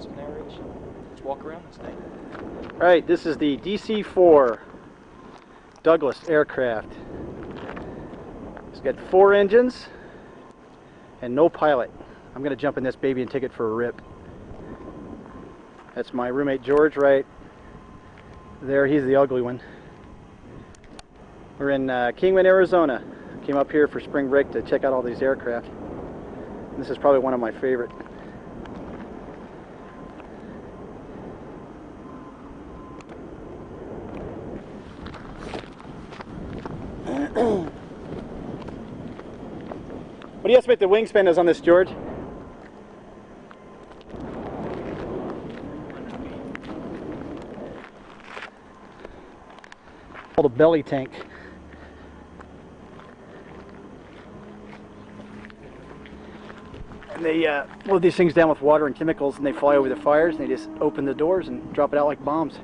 some narration. Let's walk around this thing. Alright, this is the DC-4 Douglas aircraft. It's got 4 engines and no pilot. I'm going to jump in this baby and take it for a rip. That's my roommate George right there. He's the ugly one. We're in Kingman, Arizona. Came up here for spring break to check out all these aircraft. This is probably one of my favorite. What do you estimate the wingspan is on this, George? Called a belly tank. And they load these things down with water and chemicals, and they fly over the fires, and they just open the doors and drop it out like bombs.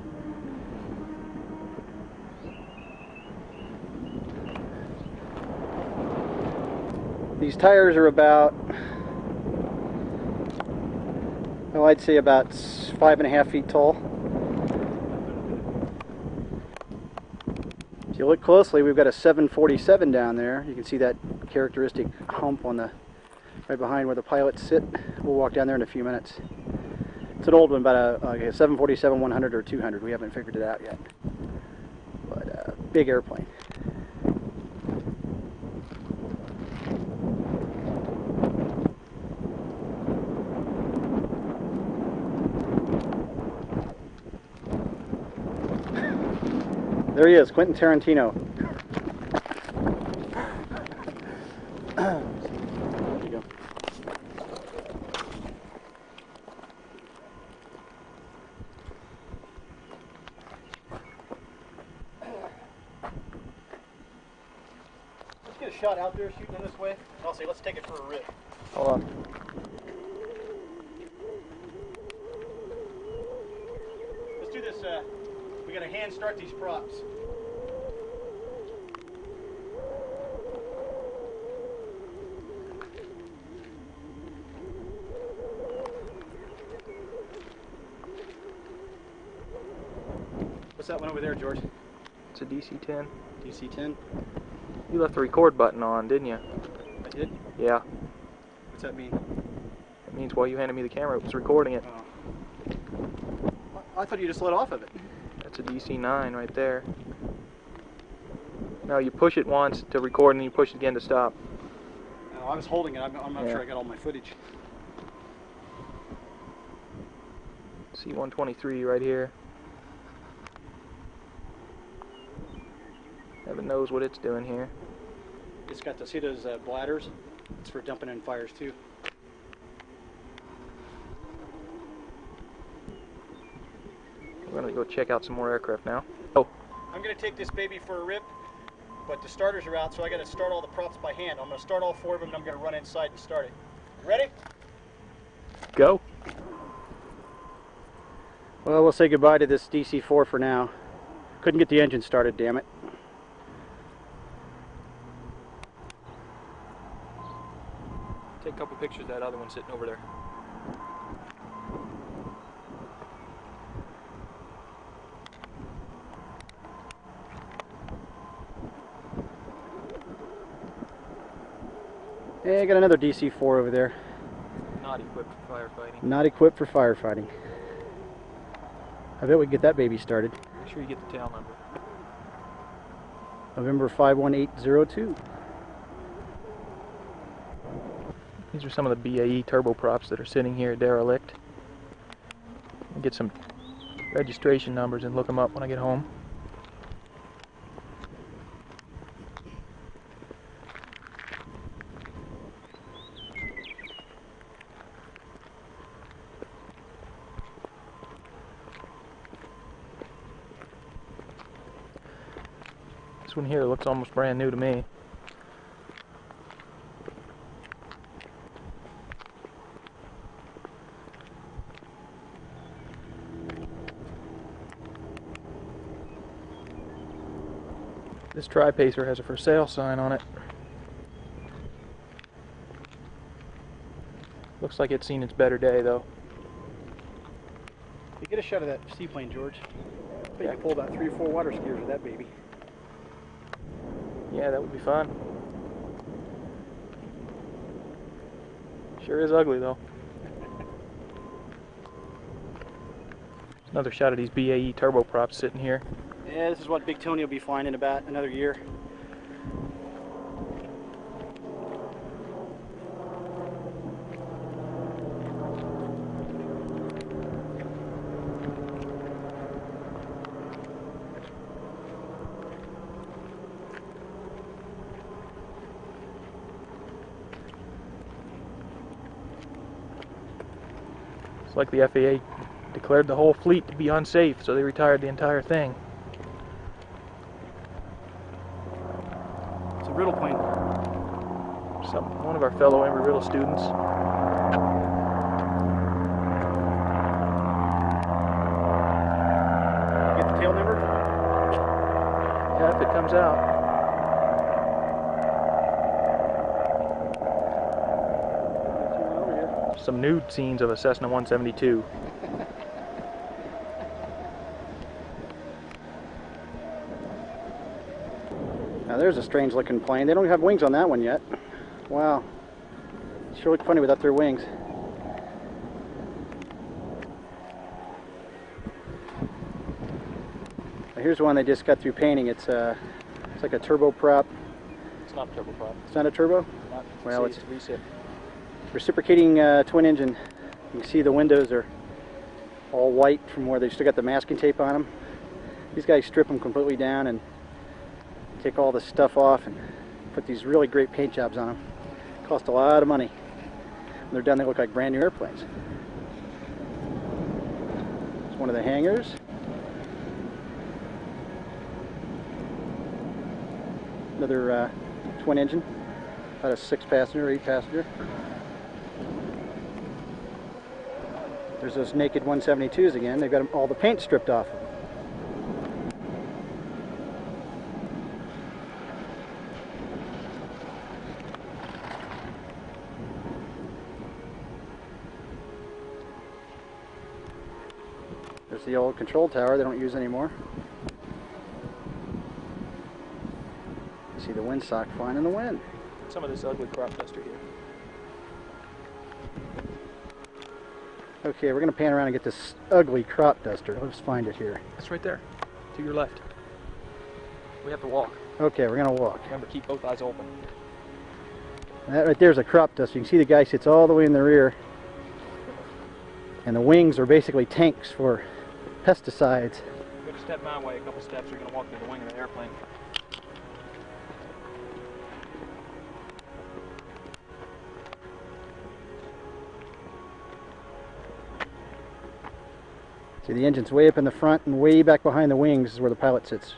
These tires are about, well, I'd say about 5.5 feet tall. If you look closely, we've got a 747 down there. You can see that characteristic hump on the right behind where the pilots sit. We'll walk down there in a few minutes. It's an old one, about a 747 100 or 200. We haven't figured it out yet. But big airplane. There he is, Quentin Tarantino. There you go. Let's get a shot out there shooting in this way. I'll say, let's take it for a rip. Hold on. Let's do this. We gotta hand start these props. What's that one over there, George? It's a DC-10. DC-10? You left the record button on, didn't you? I did? Yeah. What's that mean? It means while you handed me the camera, it was recording it. Oh. I thought you just let off of it. That's a DC-9 right there. No, you push it once to record and then you push it again to stop. I was holding it. I'm not sure I got all my footage. C-123 right here. Heaven knows what it's doing here. It's got see those bladders? It's for dumping in fires too. We're gonna go check out some more aircraft now. Oh. I'm gonna take this baby for a rip, but the starters are out, so I gotta start all the props by hand. I'm gonna start all 4 of them and I'm gonna run inside and start it. Ready? Go. Well, we'll say goodbye to this DC-4 for now. Couldn't get the engine started, damn it. Take a couple pictures of that other one sitting over there. Hey, I got another DC-4 over there. Not equipped for firefighting. Not equipped for firefighting. I bet we can get that baby started. Make sure you get the tail number. November 51802. These are some of the BAE turboprops that are sitting here derelict. I'll get some registration numbers and look them up when I get home. This one here looks almost brand new to me. This Tri-Pacer has a for sale sign on it. Looks like it's seen its better day though. You get a shot of that seaplane, George. I bet Yeah. you can pull about 3 or 4 water skiers with that baby. Yeah, that would be fun. Sure is ugly though. Another shot of these BAE turboprops sitting here. Yeah, this is what Big Tony will be flying in about another year. It's like the FAA declared the whole fleet to be unsafe, so they retired the entire thing. It's a riddle plane. One of our fellow Embry-Riddle students. Get the tail number? Yeah, if it comes out. Some nude scenes of a Cessna 172. Now there's a strange looking plane. They don't have wings on that one yet. Wow. Sure look funny without their wings. Now here's one they just got through painting. It's like a turboprop. It's not a turboprop. It's not a turbo? Not, Well, it's recip. Reciprocating twin engine. You can see the windows are all white from where they still got the masking tape on them. These guys strip them completely down and take all the stuff off and put these really great paint jobs on them. Cost a lot of money. When they're done, they look like brand new airplanes. It's one of the hangars. Another twin engine, about a 6-passenger, 8-passenger. There's those naked 172s again. They've got all the paint stripped off of them. There's the old control tower they don't use anymore. You see the windsock flying in the wind. Some of this ugly crop duster here. Okay, we're going to pan around and get this ugly crop duster. Let's find it here. It's right there, to your left. We have to walk. Okay, we're going to walk. Remember, keep both eyes open. That right there's a crop duster. You can see the guy sits all the way in the rear. And the wings are basically tanks for pesticides. You're going to step my way a couple steps, you're going to walk through the wing of the airplane. See, the engine's way up in the front and way back behind the wings is where the pilot sits.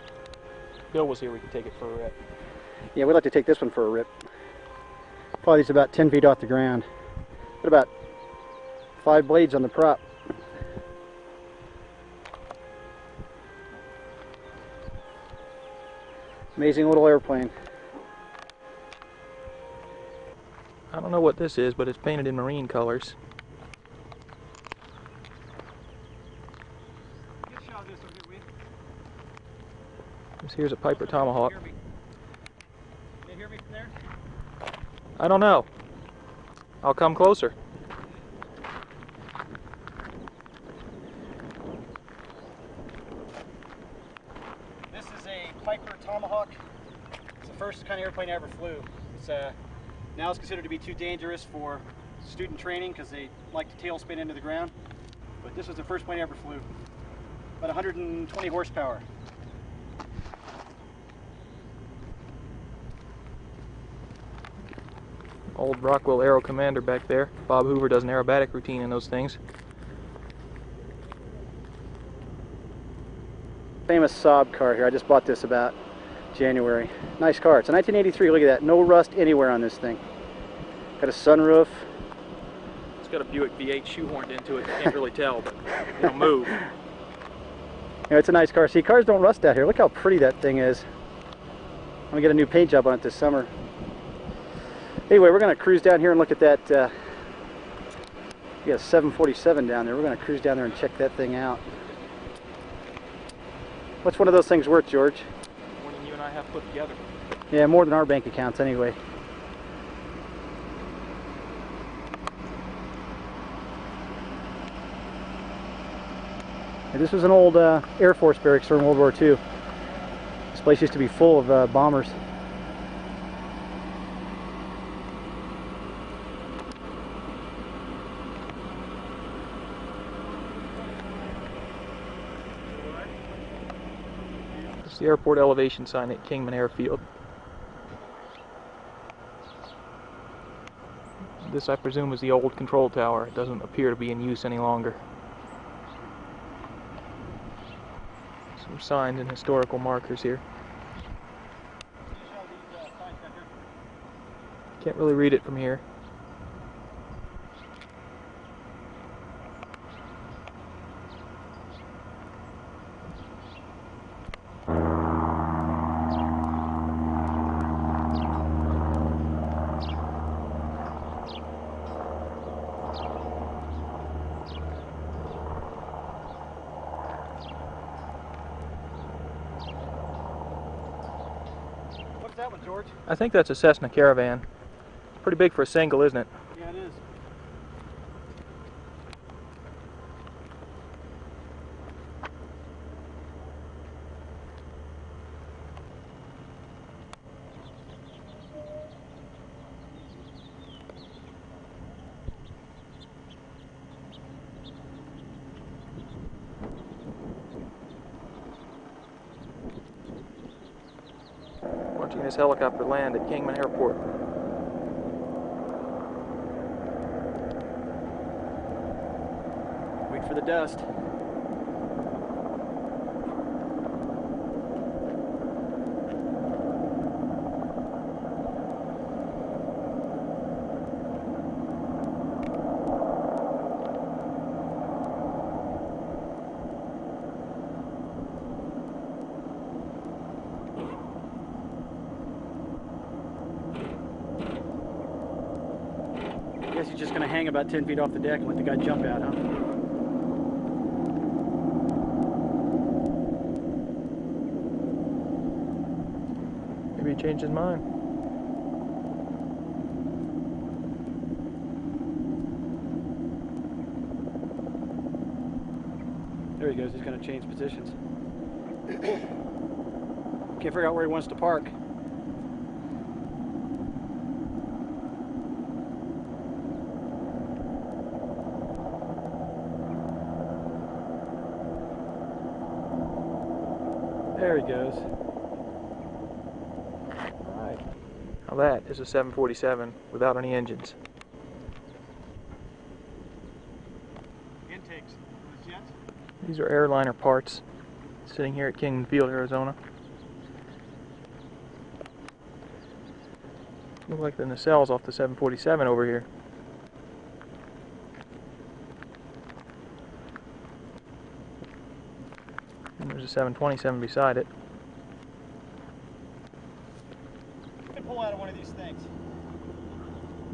Bill was here, we could take it for a rip. Yeah, we'd like to take this one for a rip. Probably it's about 10 feet off the ground. Got about 5 blades on the prop. Amazing little airplane. I don't know what this is, but it's painted in marine colors. This here's a Piper Tomahawk. Can you hear me from there? I don't know. I'll come closer. This is a Piper Tomahawk. It's the first kind of airplane I ever flew. It's now it's considered to be too dangerous for student training because they like to tail spin into the ground. But this was the first plane I ever flew. About 120 horsepower. Old Rockwell Aero Commander back there. Bob Hoover does an aerobatic routine in those things. Famous Saab car here. I just bought this about January. Nice car. It's a 1983. Look at that. No rust anywhere on this thing. Got a sunroof. It's got a Buick V8 shoehorned into it. You can't really tell, but it'll move. Yeah, it's a nice car. See, cars don't rust out here. Look how pretty that thing is. I'm gonna get a new paint job on it this summer. Anyway, we're gonna cruise down here and look at that We got a 747 down there. We're going to cruise down there and check that thing out. What's one of those things worth, George? More than you and I have put together. Yeah, more than our bank accounts anyway. This was an old Air Force barracks during World War II. This place used to be full of bombers. It's the airport elevation sign at Kingman Airfield. This, I presume, is the old control tower. It doesn't appear to be in use any longer. Some signs and historical markers here. Can't really read it from here. What's that one, George? I think that's a Cessna Caravan. Pretty big for a single, isn't it? Yeah, it is. Watching this helicopter land at Kingman Airport. Wait for the dust. I guess he's just going to hang about 10 feet off the deck and let the guy jump out, huh? Maybe he changed his mind. There he goes. He's going to change positions. Can't figure out where he wants to park. There he goes. Alright. Now that is a 747 without any engines. Intakes. Jets? These are airliner parts sitting here at Kingman Field, Arizona. Look like the nacelles off the 747 over here. And there's a 727 beside it. You can pull out of one of these things.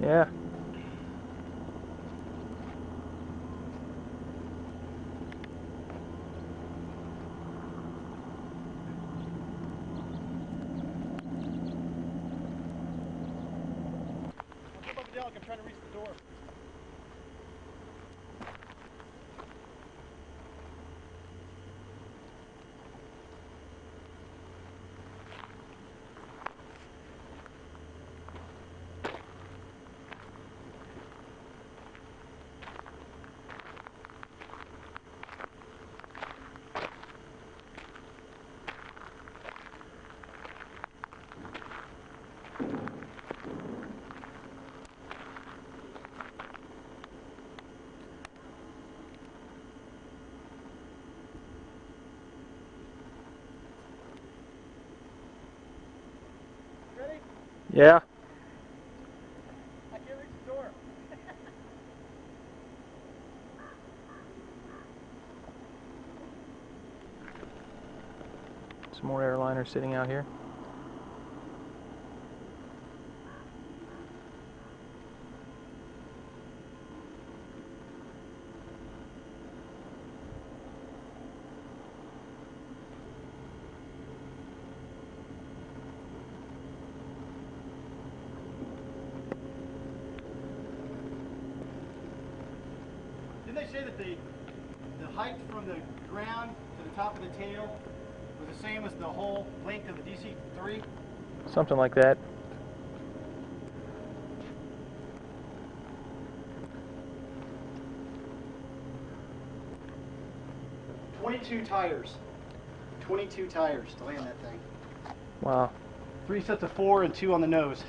Yeah. I'm trying to reach the door. Ready? Yeah. I can't reach the door. Some more airliners sitting out here. Didn't they say that the height from the ground to the top of the tail was the same as the whole length of the DC-3? Something like that. "22 tires. 22 tires to land that thing. Wow. 3 sets of 4 and 2 on the nose.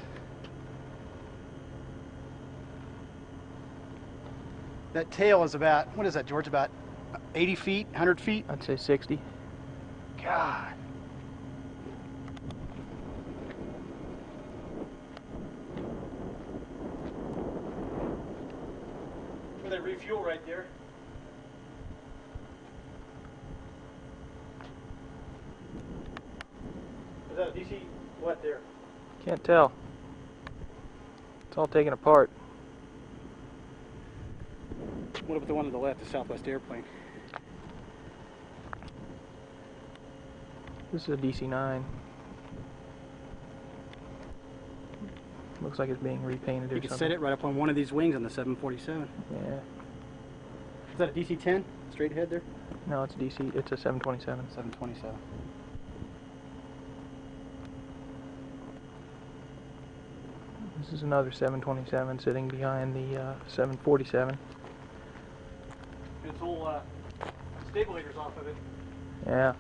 That tail is about, what is that, George? About 80 feet, 100 feet? I'd say 60. God. Where they refuel right there. Is that a DC what there? Can't tell. It's all taken apart. What about the one on the left, the Southwest airplane? This is a DC-9. Looks like it's being repainted or You could something. set it right up on one of these wings on the 747. Yeah. Is that a DC-10? Straight ahead there? No, it's DC. It's a 727. 727. This is another 727 sitting behind the 747. Its whole stabilators off of it. Yeah.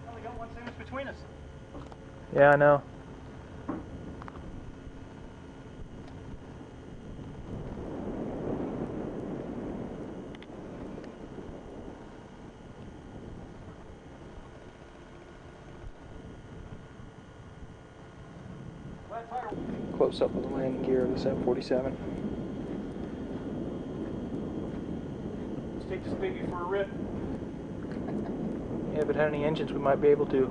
Only got 1 sandwich between us. Yeah, I know. Close up of the landing gear of the 747. Let's take this baby for a rip. Yeah, if it had any engines, we might be able to.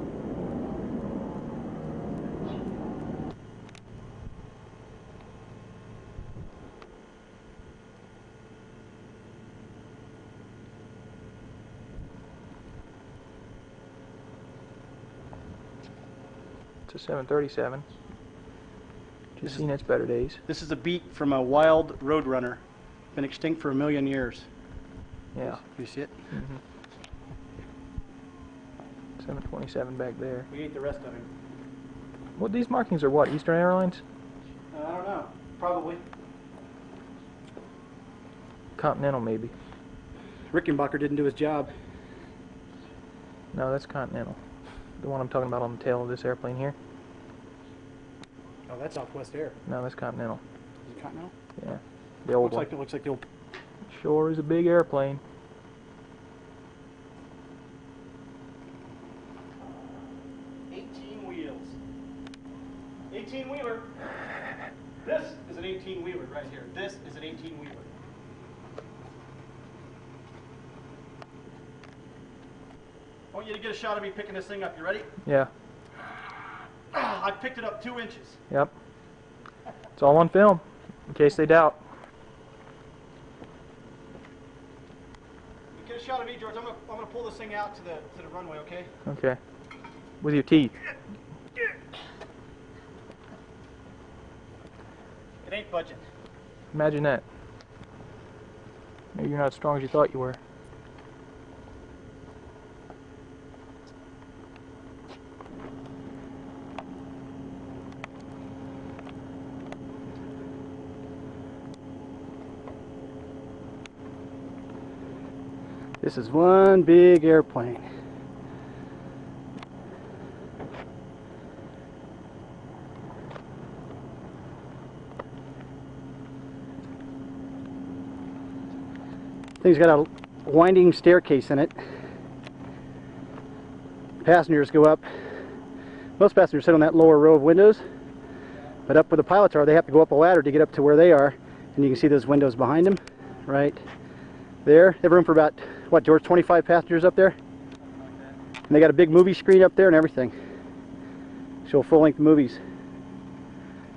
It's a 737. Just seen its better days. This is a beat from a wild roadrunner. Been extinct for 1 million years. Yeah. You see it? 727 back there. We ate the rest of him. What, these markings are what? Eastern Airlines? I don't know. Probably. Continental, maybe. Rickenbacker didn't do his job. No, that's Continental. The one I'm talking about on the tail of this airplane here. Oh, that's Southwest Air. No, that's Continental. Is it Continental? Yeah. The old Looks one. like it looks like the old. Sure is a big airplane. Wheels. 18-wheeler. This is an 18-wheeler right here. This is an 18-wheeler. I want you to get a shot of me picking this thing up. You ready? Yeah. I picked it up 2 inches. Yep. It's all on film, in case they doubt. Get a shot of me, George. I'm gonna pull this thing out to the runway, okay? Okay. With your teeth. It ain't budging. Imagine that. Maybe you're not as strong as you thought you were. This is one big airplane. Thing's got a winding staircase in it. Passengers go up. Most passengers sit on that lower row of windows, but up where the pilots are, they have to go up a ladder to get up to where they are. And you can see those windows behind them, right there. They have room for about, what, George, 25 passengers up there? And they got a big movie screen up there and everything. Show full-length movies.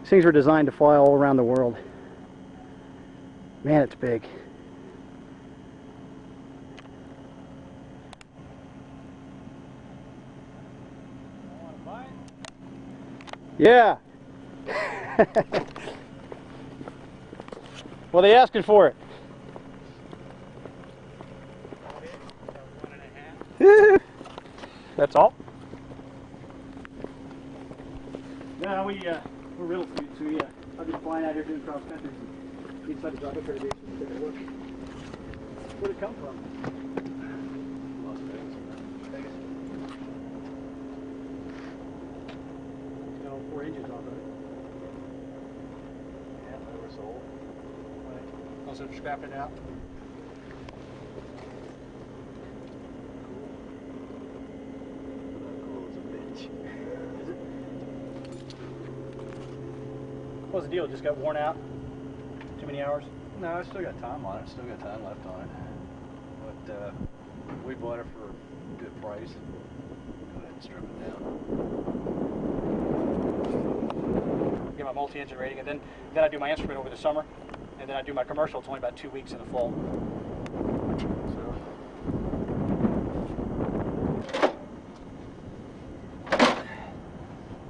These things were designed to fly all around the world. Man, it's big. Yeah. What are they asking for it? 1.5. That's all? No, we're real sweet, so I'll be flying out here doing cross country. We decided to drop up here today so we can take a look. Where'd it come from? Las Vegas. Vegas. It's got all 4 engines off of it. Yeah, they were sold. Right. Also scrapped it out. What was the deal? It just got worn out? Too many hours? No, I still got time on it. Still got time left on it. But we bought it for a good price. Go ahead and strip it down. Get my multi-engine rating, and then I do my instrument over the summer, and then I do my commercial. It's only about 2 weeks in the fall. So.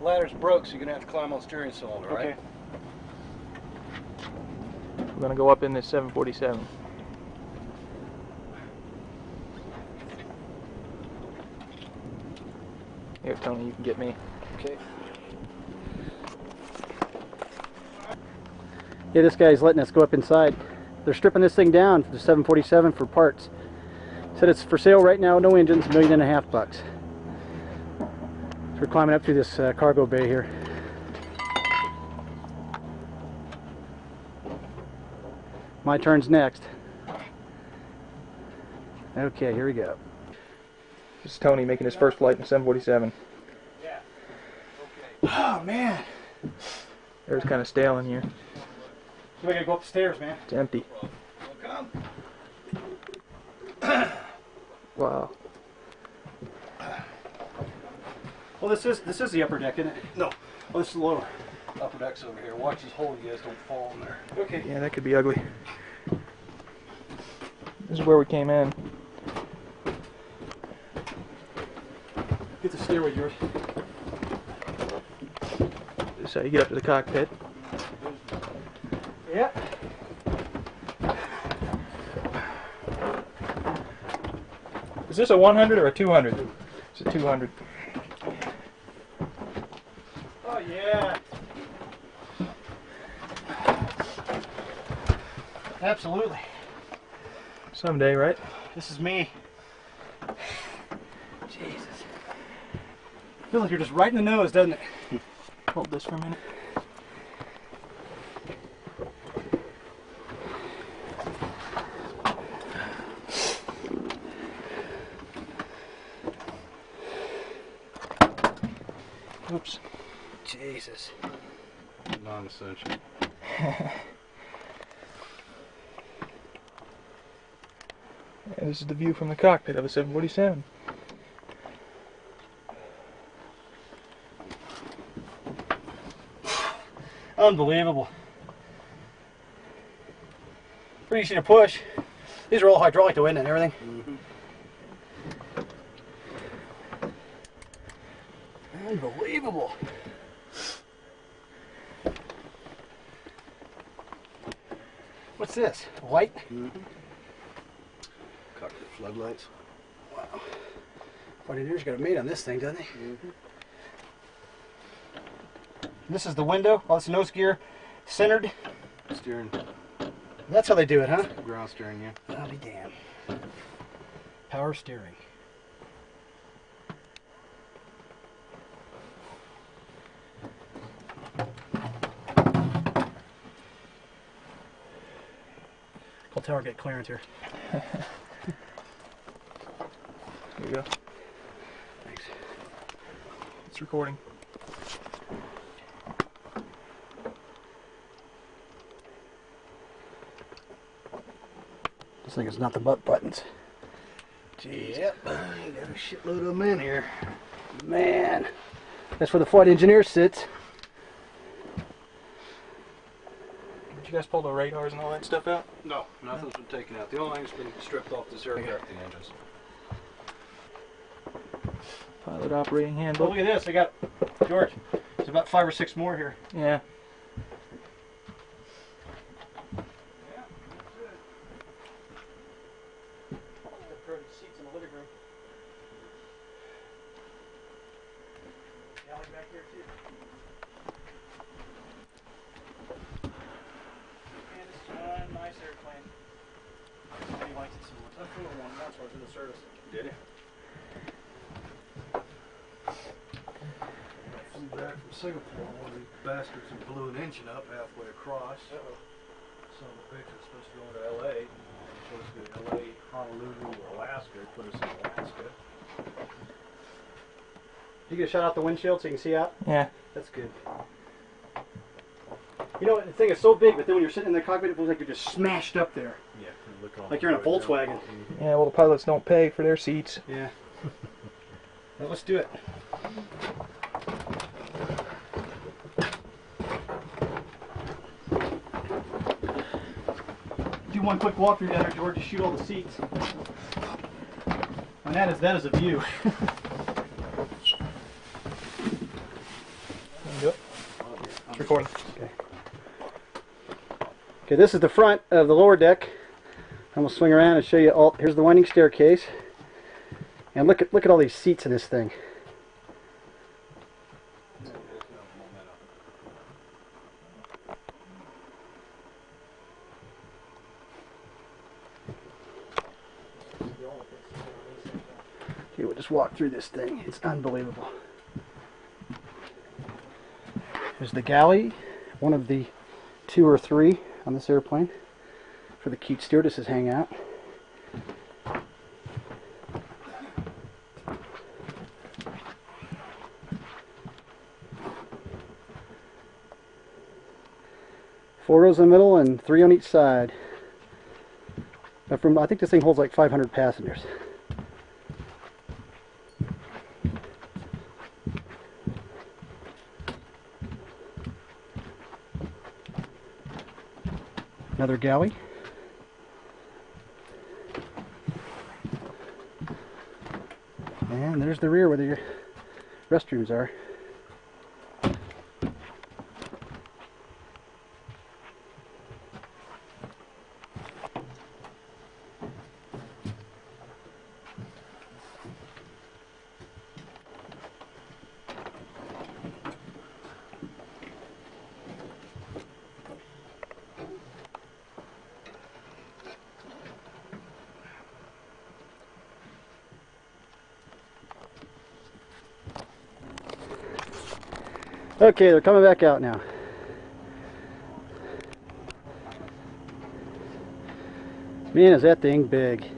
Ladder's broke, so you're gonna have to climb on steering cylinder, right? Okay. We're gonna go up in this 747. Here, Tony, you can get me. Okay. Yeah, this guy's letting us go up inside. They're stripping this thing down for the 747 for parts. Said it's for sale right now, no engines, $1.5 million. So we're climbing up through this cargo bay here. My turn's next. Okay, here we go. This is Tony making his first flight in the 747. Yeah. Okay. Oh man. Air's kind of stale in here. We gotta go up the stairs, man. It's empty. Wow. Well, this is the upper deck, isn't it? No. Oh, this is the lower. Upper deck's over here. Watch this hole, you guys don't fall in there. Okay. Yeah, that could be ugly. This is where we came in. Get the stairway, George. This is how you get up to the cockpit. Yeah. Is this a 100 or a 200? It's a 200. Oh yeah. Absolutely. Someday, right? This is me. Jesus. Feels like you're just right in the nose, doesn't it? Hold this for a minute. Oops. Jesus. Non-essential. And this is the view from the cockpit of a 747. Unbelievable. Pretty easy to push. These are all hydraulic though, isn't it, and everything? Mm-hmm. Unbelievable. What's this? Light? Mm-hmm. Cockpit floodlights. Wow. Engineer's got a mate on this thing, doesn't he? Mm-hmm. This is the window. Oh, it's nose gear centered. Steering. That's how they do it, huh? Ground steering, yeah. I'll be damned. Power steering. Call tower, get clearance here. Here you go. Thanks. It's recording. This thing is nothing but buttons. Yep. You got a shitload of them in here. Man, that's where the flight engineer sits. Did you guys pull the radars and all that stuff out? No, nothing's been taken out. The only thing's been stripped off this aircraft, the engines. Pilot operating Oh, handbook. look at this. I got, George, there's about 5 or 6 more here. Yeah. one's in the service. Did he? Flew back from Singapore, one of these bastards and blew an engine up halfway across. Some of the bitch was supposed to go into LA. Supposed to go to LA, Honolulu, Alaska. Put us in Alaska. You get a shot out the windshield so you can see out? Yeah. That's good. You know, the thing is so big, but then when you're sitting in the cockpit, it feels like you're just smashed up there. Yeah. Like you're in a Volkswagen. Yeah, well, the pilots don't pay for their seats. Yeah. Well, let's do it. Do one quick walkthrough down there, George. Just shoot all the seats. And that is a view. Yep. It's recording. Okay. Okay, this is the front of the lower deck. I'm gonna swing around and show you all. Here's the winding staircase, and look at all these seats in this thing. Okay, we'll just walk through this thing. It's unbelievable. There's the galley, one of the 2 or 3 on this airplane for the cute stewardesses hang out. Four rows in the middle and 3 on each side. Now I think this thing holds like 500 passengers. Another galley. And there's the rear where the restrooms are. Okay, they're coming back out now. Man, is that thing big.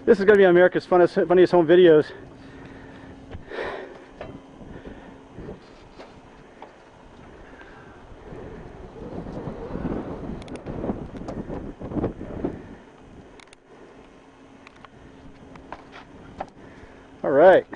This is going to be America's funniest home videos. All right.